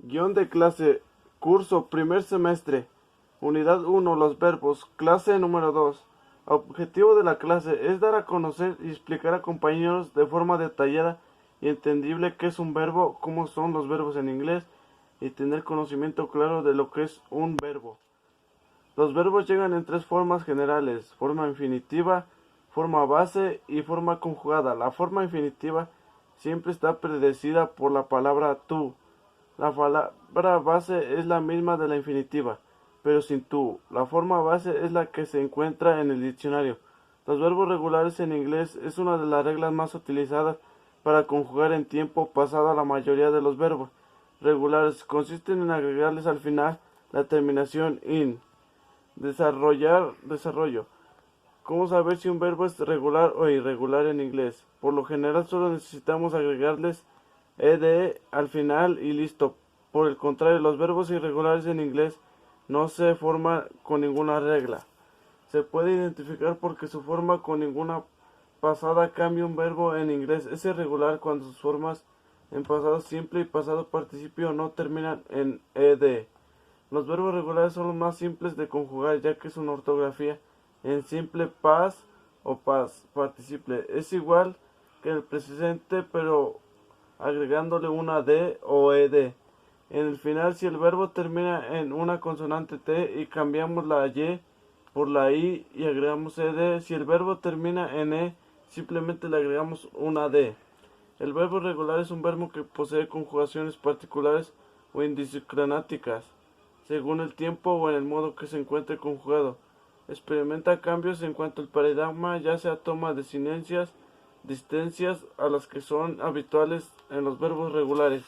Guión de clase, curso, primer semestre, unidad 1, los verbos, clase número 2. Objetivo de la clase es dar a conocer y explicar a compañeros de forma detallada y entendible qué es un verbo, cómo son los verbos en inglés y tener conocimiento claro de lo que es un verbo. Los verbos llegan en tres formas generales: forma infinitiva, forma base y forma conjugada. La forma infinitiva siempre está predecida por la palabra tú. La palabra base es la misma de la infinitiva, pero sin tú. La forma base es la que se encuentra en el diccionario. Los verbos regulares en inglés es una de las reglas más utilizadas para conjugar en tiempo pasado a la mayoría de los verbos regulares. Consisten en agregarles al final la terminación in. Desarrollo. ¿Cómo saber si un verbo es regular o irregular en inglés? Por lo general solo necesitamos agregarles ed al final y listo. Por el contrario, los verbos irregulares en inglés no se forman con ninguna regla. Se puede identificar porque su forma con ninguna pasada cambia. Un verbo en inglés es irregular cuando sus formas en pasado simple y pasado participio no terminan en ed. Los verbos regulares son los más simples de conjugar, ya que su ortografía en simple past o past participle es igual que el presente, pero agregándole una d o ed. En el final, si el verbo termina en una consonante t y cambiamos la y por la i y agregamos ed, si el verbo termina en e, simplemente le agregamos una d. El verbo regular es un verbo que posee conjugaciones particulares o indiscriminaticas, según el tiempo o en el modo que se encuentre conjugado. Experimenta cambios en cuanto al paradigma, ya sea toma de sinencias, distancias a las que son habituales en los verbos regulares.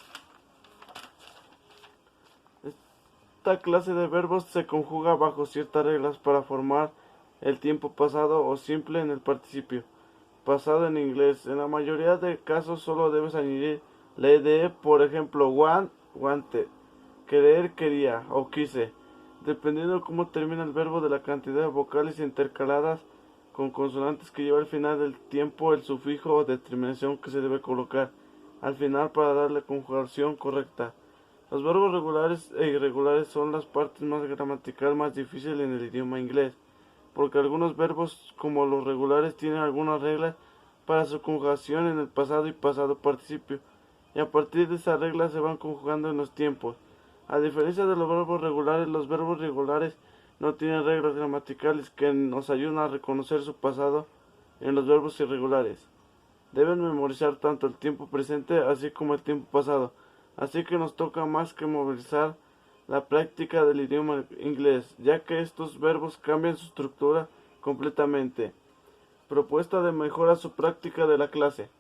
Esta clase de verbos se conjuga bajo ciertas reglas para formar el tiempo pasado o simple en el participio pasado en inglés. En la mayoría de casos solo debes añadir la ed, por ejemplo, want, wanted, querer, quería o quise, dependiendo de cómo termina el verbo, de la cantidad de vocales intercaladas con consonantes que lleva al final del tiempo, el sufijo o determinación que se debe colocar al final para darle conjugación correcta. Los verbos regulares e irregulares son las partes más gramaticales más difíciles en el idioma inglés, porque algunos verbos, como los regulares, tienen algunas reglas para su conjugación en el pasado y pasado participio, y a partir de esas reglas se van conjugando en los tiempos. A diferencia de los verbos regulares no tienen reglas gramaticales que nos ayudan a reconocer su pasado en los verbos irregulares. Deben memorizar tanto el tiempo presente así como el tiempo pasado, así que nos toca más que movilizar la práctica del idioma inglés, ya que estos verbos cambian su estructura completamente. Propuesta de mejora su práctica de la clase.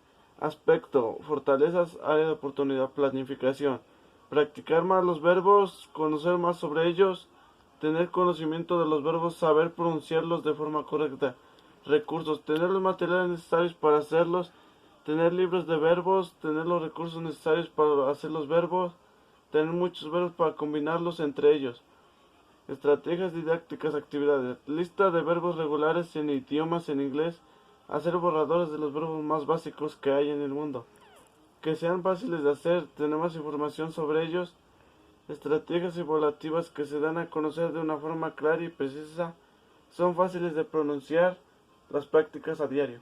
Aspecto, fortalezas, área de oportunidad, planificación. Practicar más los verbos, conocer más sobre ellos, tener conocimiento de los verbos, saber pronunciarlos de forma correcta. Recursos, tener los materiales necesarios para hacerlos, tener libros de verbos, tener los recursos necesarios para hacer los verbos, tener muchos verbos para combinarlos entre ellos. Estrategias didácticas, actividades. Lista de verbos regulares en idiomas en inglés. Hacer borradores de los verbos más básicos que hay en el mundo, que sean fáciles de hacer, tener más información sobre ellos. Estrategias evaluativas que se dan a conocer de una forma clara y precisa, son fáciles de pronunciar, las prácticas a diario.